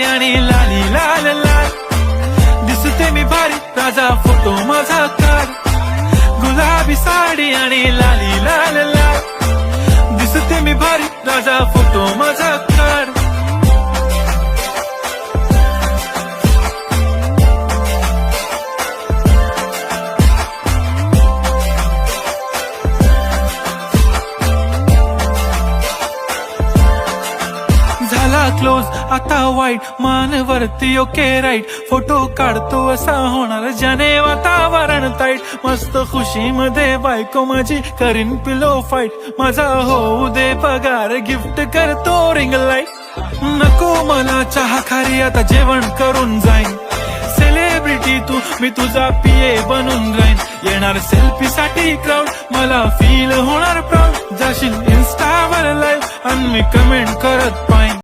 आणि लाली लाल लाल दिसते मी भारी राजा फोटो माझा काढ गुलाबी साडी आणि लाली लाल लाल दिसते मी भारी राजा फोटो माझा काढ झाला क्लोज आता वाईट मानवरती ओके राईट फोटो काढतो असा होणार ज्याने वातावरण ताईट मस्त खुशी मध्ये बायको माझी करीन पिलो फाईट माझा होऊ दे पगार गिफ्ट करतो रिंग लाईट नको मला चहा खारी आता जेवण करून जाईन सेलिब्रिटी तू मी तुझा पिये बनून राहीन येणार सेल्फी साठी क्राऊड मला फील होणार प्राऊड जाशील इन्स्टावर लाईव्ह आणि मी कमेंट करत पाहिन